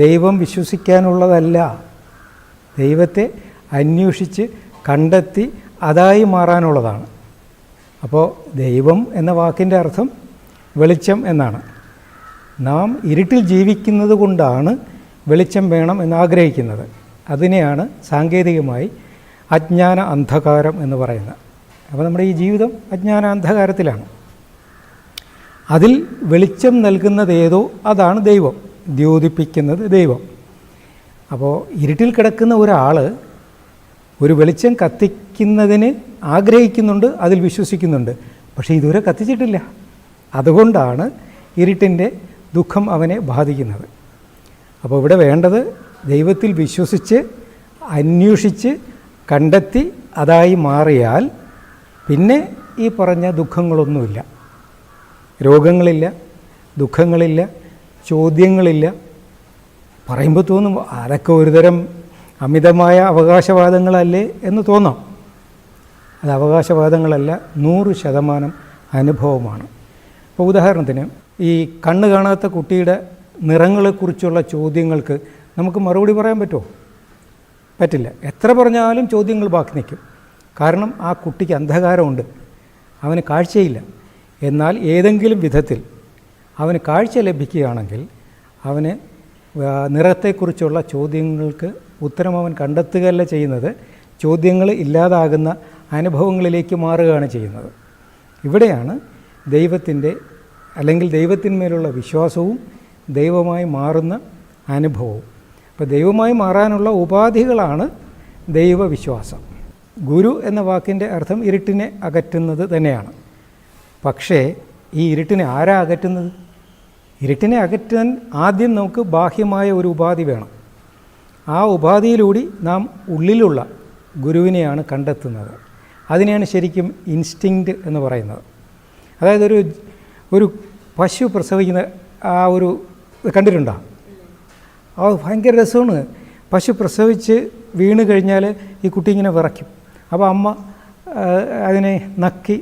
ദൈവം വിശ്വസിക്കാനുള്ളതല്ല. ദൈവത്തെ അന്വേഷിച്ച് കണ്ടെത്തി അതായി മാറാനുള്ളതാണ്. അപ്പോൾ ദൈവം എന്ന വാക്കിൻ്റെ അർത്ഥം വെളിച്ചം എന്നാണ്. നാം ഇരുട്ടിൽ ജീവിക്കുന്നത് കൊണ്ടാണ് വെളിച്ചം വേണം എന്നാഗ്രഹിക്കുന്നത്. അതിനെയാണ് സാങ്കേതികമായി അജ്ഞാന അന്ധകാരം എന്ന് പറയുന്നത്. അപ്പോൾ നമ്മുടെ ഈ ജീവിതം അജ്ഞാന അന്ധകാരത്തിലാണ്. അതിൽ വെളിച്ചം നൽകുന്നതേതോ അതാണ് ദൈവം, ദ്യോതിപ്പിക്കുന്നത് ദൈവം. അപ്പോൾ ഇരുട്ടിൽ കിടക്കുന്ന ഒരാൾ ഒരു വെളിച്ചം കത്തിക്കുന്നതിന് ആഗ്രഹിക്കുന്നുണ്ട്, അതിൽ വിശ്വസിക്കുന്നുണ്ട്, പക്ഷേ ഇതുവരെ കത്തിച്ചിട്ടില്ല. അതുകൊണ്ടാണ് ഇരുട്ടിൻ്റെ ദുഃഖം അവനെ ബാധിക്കുന്നത്. അപ്പോൾ ഇവിടെ വേണ്ടത് ദൈവത്തിൽ വിശ്വസിച്ച് അന്വേഷിച്ച് കണ്ടെത്തി അതായി മാറിയാൽ പിന്നെ ഈ പറഞ്ഞ ദുഃഖങ്ങളൊന്നുമില്ല, രോഗങ്ങളില്ല, ദുഃഖങ്ങളില്ല, ചോദ്യങ്ങളില്ല. പറയുമ്പോൾ തോന്നും അതൊക്കെ ഒരുതരം അമിതമായ അവകാശവാദങ്ങളല്ലേ എന്ന് തോന്നാം. അത് അവകാശവാദങ്ങളല്ല, 100% അനുഭവമാണ്. ഇപ്പോൾ ഉദാഹരണത്തിന് ഈ കണ്ണ് കാണാത്ത കുട്ടിയുടെ നിറങ്ങളെക്കുറിച്ചുള്ള ചോദ്യങ്ങൾക്ക് നമുക്ക് മറുപടി പറയാൻ പറ്റുമോ? പറ്റില്ല. എത്ര പറഞ്ഞാലും ചോദ്യങ്ങൾ ബാക്കി നിൽക്കും. കാരണം ആ കുട്ടിക്ക് അന്ധകാരമുണ്ട്, അവന് കാഴ്ചയില്ല. എന്നാൽ ഏതെങ്കിലും വിധത്തിൽ അവന് കാഴ്ച ലഭിക്കുകയാണെങ്കിൽ അവന് നിറത്തെക്കുറിച്ചുള്ള ചോദ്യങ്ങൾക്ക് ഉത്തരം അവൻ കണ്ടെത്തുകയല്ല ചെയ്യുന്നത്, ചോദ്യങ്ങൾ ഇല്ലാതാകുന്ന അനുഭവങ്ങളിലേക്ക് മാറുകയാണ് ചെയ്യുന്നത്. ഇവിടെയാണ് ദൈവത്തിൻ്റെ അല്ലെങ്കിൽ ദൈവത്തിന്മേലുള്ള വിശ്വാസവും ദൈവമായി മാറുന്ന അനുഭവവും. അപ്പോൾ ദൈവമായി മാറാനുള്ള ഉപാധികളാണ് ദൈവവിശ്വാസം. ഗുരു എന്ന വാക്കിൻ്റെ അർത്ഥം ഇരുട്ടിനെ അകറ്റുന്നത് തന്നെയാണ്. പക്ഷേ ഈ ഇരുട്ടിനെ ആരാ അകറ്റുന്നത്? ഇരുട്ടിനെ അകറ്റാൻ ആദ്യം നമുക്ക് ബാഹ്യമായ ഒരു ഉപാധി വേണം. ആ ഉപാധിയിലൂടെ നാം ഉള്ളിലുള്ള ഗുരുവിനെയാണ് കണ്ടെത്തുന്നത്. അതിനെയാണ് ശരിക്കും ഇൻസ്റ്റിങ്ക്റ്റ് എന്ന് പറയുന്നത്. അതായത് ഒരു പശു പ്രസവിക്കുന്ന ആ ഒരു കണ്ടിട്ടുണ്ടോ? ആ ഭയങ്കര രസമാണ്. പശു പ്രസവിച്ച് വീണ് കഴിഞ്ഞാൽ ഈ കുട്ടി ഇങ്ങനെ വിറയ്ക്കും. അപ്പോൾ അമ്മ അതിനെ നക്കി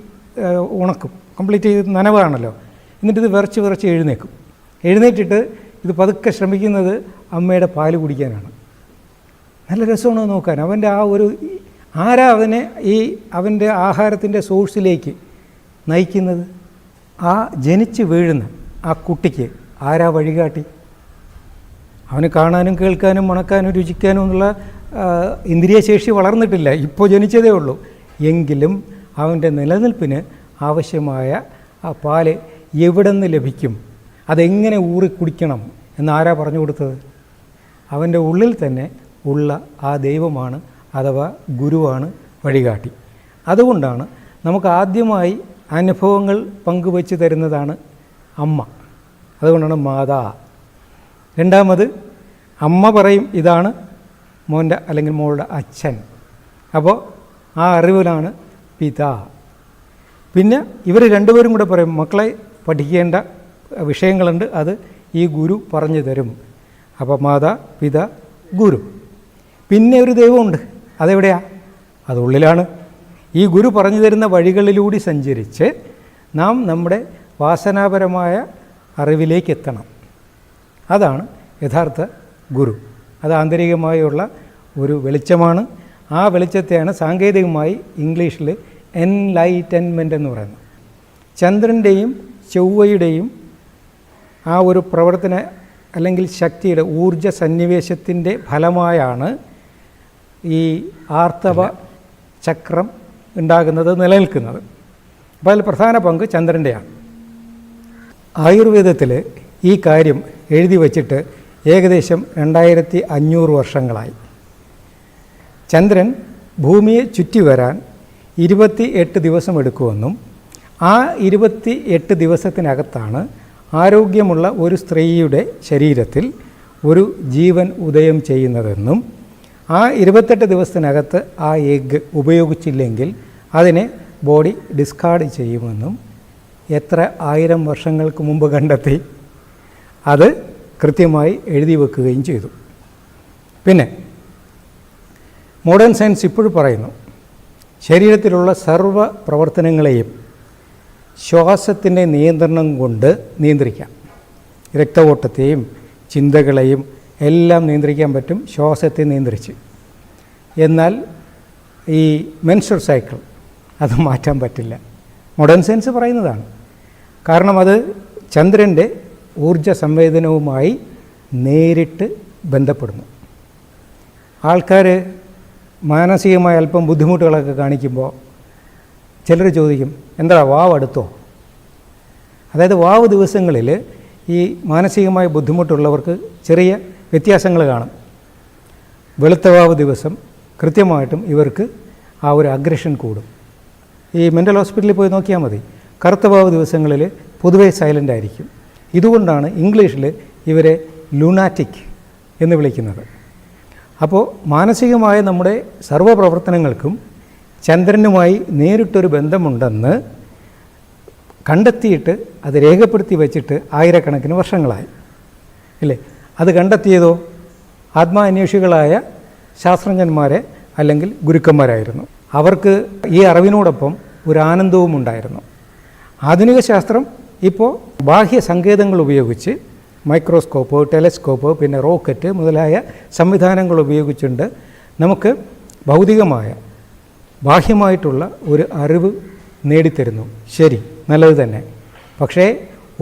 ഉണക്കും, കംപ്ലീറ്റ് ചെയ്ത് നനവാണല്ലോ. എന്നിട്ടിത് വിറച്ച് എഴുന്നേറ്റിട്ട് ഇത് പതുക്കെ ശ്രമിക്കുന്നത് അമ്മയുടെ പാല് കുടിക്കാനാണ്. നല്ല രസമാണ് നോക്കാൻ. അവൻ്റെ ആ ഒരു ആരാ അവനെ അവൻ്റെ ആഹാരത്തിൻ്റെ സോഴ്സിലേക്ക് നയിക്കുന്നത്? ആ ജനിച്ച് വീഴുന്ന ആ കുട്ടിക്ക് ആരാ വഴികാട്ടി? അവന് കാണാനും കേൾക്കാനും മണക്കാനും രുചിക്കാനും എന്നുള്ള ഇന്ദ്രിയശേഷി വളർന്നിട്ടില്ല, ഇപ്പോൾ ജനിച്ചതേ ഉള്ളൂ. എങ്കിലും അവൻ്റെ നിലനിൽപ്പിന് ആവശ്യമായ ആ പാല് എവിടെ നിന്ന് ലഭിക്കും, അതെങ്ങനെ ഊറി കുടിക്കണം എന്നാരാ പറഞ്ഞു കൊടുത്തത്? അവൻ്റെ ഉള്ളിൽ തന്നെ ഉള്ള ആ ദൈവമാണ്, അഥവാ ഗുരുവാണ് വഴികാട്ടി. അതുകൊണ്ടാണ് നമുക്ക് ആദ്യമായി അനുഭവങ്ങൾ പങ്കുവച്ച് തരുന്നതാണ് അമ്മ. അതുകൊണ്ടാണ് മാതാ. രണ്ടാമത് അമ്മ പറയും ഇതാണ് മോൻ്റെ അല്ലെങ്കിൽ മോളുടെ അച്ഛൻ. അപ്പോൾ ആ അറിവിലാണ് പിതാ. പിന്നെ ഇവർ രണ്ടുപേരും കൂടെ പറയും മക്കളെ പഠിക്കേണ്ട വിഷയങ്ങളുണ്ട്, അത് ഈ ഗുരു പറഞ്ഞു തരും. അപ്പോൾ മാതാ, പിതാ, ഗുരു. പിന്നെ ഒരു ദൈവമുണ്ട്, അതെവിടെയാ? അതുള്ളിലാണ്. ഈ ഗുരു പറഞ്ഞു തരുന്ന വഴികളിലൂടെ സഞ്ചരിച്ച് നാം നമ്മുടെ വാസനാപരമായ അറിവിലേക്ക് എത്തണം. അതാണ് യഥാർത്ഥ ഗുരു. അത് ആന്തരികമായുള്ള ഒരു വെളിച്ചമാണ്. ആ വെളിച്ചത്തെയാണ് സാങ്കേതികമായി ഇംഗ്ലീഷിൽ എൻലൈറ്റൻമെൻ്റ് എന്ന് പറയുന്നത്. ചന്ദ്രൻ്റെയും ചൊവ്വയുടെയും ആ ഒരു പ്രവർത്തന അല്ലെങ്കിൽ ശക്തിയുടെ ഊർജ സന്നിവേശത്തിൻ്റെ ഫലമായാണ് ഈ ആർത്തവ ചക്രം ഉണ്ടാകുന്നത്, നിലനിൽക്കുന്നത്. അപ്പോൾ അതിൽ പ്രധാന പങ്ക് ചന്ദ്രൻ്റെയാണ്. ആയുർവേദത്തിൽ ഈ കാര്യം എഴുതി വച്ചിട്ട് ഏകദേശം 2500 വർഷങ്ങളായി. ചന്ദ്രൻ ഭൂമിയെ ചുറ്റി വരാൻ 28 ദിവസം എടുക്കുമെന്നും ആ 28 ദിവസത്തിനകത്താണ് ആരോഗ്യമുള്ള ഒരു സ്ത്രീയുടെ ശരീരത്തിൽ ഒരു ജീവൻ ഉദയം ചെയ്യുന്നതെന്നും ആ 28 ദിവസത്തിനകത്ത് ആ എഗ്ഗ് ഉപയോഗിച്ചില്ലെങ്കിൽ അതിനെ ബോഡി ഡിസ്കാർഡ് ചെയ്യുമെന്നും എത്ര 1000 വർഷങ്ങൾക്ക് മുമ്പ് കണ്ടെത്തി. അത് കൃത്യമായി എഴുതി വെക്കുകയും ചെയ്തു. പിന്നെ മോഡേൺ സയൻസ് ഇപ്പോഴും പറയുന്നു ശരീരത്തിലുള്ള സർവ്വ പ്രവർത്തനങ്ങളെയും ശ്വാസത്തിൻ്റെ നിയന്ത്രണം കൊണ്ട് നിയന്ത്രിക്കാം. രക്തഓട്ടത്തെയും ചിന്തകളെയും എല്ലാം നിയന്ത്രിക്കാൻ പറ്റും, ശ്വാസത്തെ നിയന്ത്രിച്ച്. എന്നാൽ ഈ മെൻസ്ട്രുവൽ സൈക്കിൾ അത് മാറ്റാൻ പറ്റില്ല. മോഡേൺ സയൻസ് പറയുന്നതാണ്. കാരണം അത് ചന്ദ്രൻ്റെ ഊർജ സംവേദനവുമായി നേരിട്ട് ബന്ധപ്പെടുന്നു. ആൾക്കാർ മാനസികമായ അല്പം ബുദ്ധിമുട്ടുകളൊക്കെ കാണിക്കുമ്പോൾ ചിലർ ചോദിക്കും, എന്താ വാവ് അടുത്തോ? അതായത് വാവ് ദിവസങ്ങളിൽ ഈ മാനസികമായ ബുദ്ധിമുട്ടുള്ളവർക്ക് ചെറിയ വ്യത്യാസങ്ങൾ കാണും. വെളുത്ത വാവ് ദിവസം കൃത്യമായിട്ടും ഇവർക്ക് ആ ഒരു അഗ്രഷൻ കൂടും. ഈ മെൻ്റൽ ഹോസ്പിറ്റലിൽ പോയി നോക്കിയാൽ മതി, കറുത്ത വാവ് ദിവസങ്ങളിൽ പൊതുവേ സൈലൻ്റ് ആയിരിക്കും. ഇതുകൊണ്ടാണ് ഇംഗ്ലീഷിൽ ഇവരെ ലുനാറ്റിക് എന്ന് വിളിക്കുന്നത്. അപ്പോൾ മാനസികമായ നമ്മുടെ സർവ്വപ്രവർത്തനങ്ങൾക്കും ചന്ദ്രനുമായി നേരിട്ടൊരു ബന്ധമുണ്ടെന്ന് കണ്ടെത്തിയിട്ട് അത് രേഖപ്പെടുത്തി വച്ചിട്ട് ആയിരക്കണക്കിന് വർഷങ്ങളായി ഇല്ലേ? അത് കണ്ടെത്തിയതോ ആത്മാന്വേഷികളായ ശാസ്ത്രജ്ഞന്മാരെ അല്ലെങ്കിൽ ഗുരുക്കന്മാരായിരുന്നു. അവർക്ക് ഈ അറിവിനോടൊപ്പം ഒരു ആനന്ദവും ഉണ്ടായിരുന്നു. ആധുനിക ശാസ്ത്രം ഇപ്പോൾ ബാഹ്യ സങ്കേതങ്ങൾ ഉപയോഗിച്ച് മൈക്രോസ്കോപ്പ്, ടെലസ്കോപ്പ്, പിന്നെ റോക്കറ്റ് മുതലായ സംവിധാനങ്ങൾ ഉപയോഗിച്ചുകൊണ്ട് നമുക്ക് ഭൗതികമായ ബാഹ്യമായിട്ടുള്ള ഒരു അറിവ് നേടിത്തരുന്നു. ശരി, നല്ലത് തന്നെ. പക്ഷേ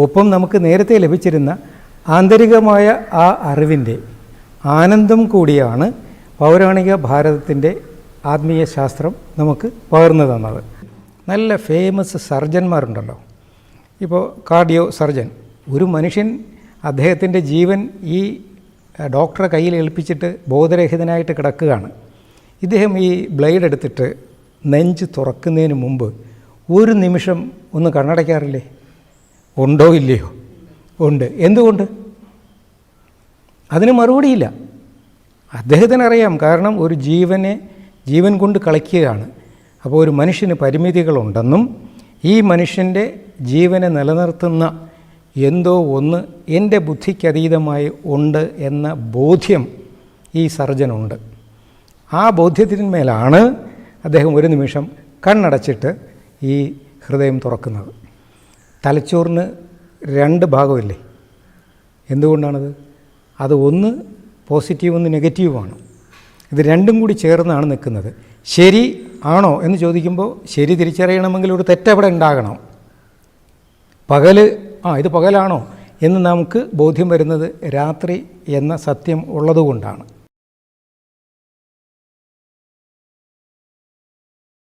ഒപ്പം നമുക്ക് നേരത്തെ ലഭിച്ചിരുന്ന ആന്തരികമായ ആ അറിവിൻ്റെ ആനന്ദം കൂടിയാണ് പൗരാണിക ഭാരതത്തിൻ്റെ ആത്മീയ ശാസ്ത്രം നമുക്ക് പകർന്നു തന്നത്. നല്ല ഫേമസ് സർജന്മാരുണ്ടല്ലോ, ഇപ്പോൾ കാർഡിയോ സർജൻ. ഒരു മനുഷ്യൻ അദ്ദേഹത്തിൻ്റെ ജീവൻ ഈ ഡോക്ടറെ കയ്യിൽ ഏൽപ്പിച്ചിട്ട് ബോധരഹിതനായിട്ട് കിടക്കുകയാണ്. ഇദ്ദേഹം ഈ ബ്ലേഡ് എടുത്തിട്ട് നെഞ്ച് തുറക്കുന്നതിന് മുമ്പ് ഒരു നിമിഷം ഒന്ന് കണ്ണടയ്ക്കാറില്ലേ? ഉണ്ടോ ഇല്ലയോ? ഉണ്ട്. എന്തുകൊണ്ട്? അതിന് മറുപടിയില്ല. അദ്ദേഹത്തിനറിയാം, കാരണം ഒരു ജീവൻ കൊണ്ട് കളിക്കുകയാണ്. അപ്പോൾ ഒരു മനുഷ്യന് പരിമിതികളുണ്ടെന്നും ഈ മനുഷ്യൻ്റെ ജീവനെ നിലനിർത്തുന്ന എന്തോ ഒന്ന് എൻ്റെ ബുദ്ധിക്കതീതമായി ഉണ്ട് എന്ന ബോധ്യം ഈ സർജനുണ്ട്. ആ ബോധ്യത്തിന്മേലാണ് അദ്ദേഹം ഒരു നിമിഷം കണ്ണടച്ചിട്ട് ഈ ഹൃദയം തുറക്കുന്നത്. തലച്ചോറിന് 2 ഭാഗമില്ലേ? എന്തുകൊണ്ടാണത്? അത് ഒന്ന് പോസിറ്റീവ്, ഒന്ന് നെഗറ്റീവുമാണ്. ഇത് രണ്ടും കൂടി ചേർന്നാണ് നിൽക്കുന്നത്. ശരി ആണോ എന്ന് ചോദിക്കുമ്പോൾ ശരി തിരിച്ചറിയണമെങ്കിൽ ഒരു തെറ്റവിടെ ഉണ്ടാകണം. ഇത് പകലാണോ എന്ന് നമുക്ക് ബോധ്യം വരുന്നത് രാത്രി എന്ന സത്യം ഉള്ളതുകൊണ്ടാണ്.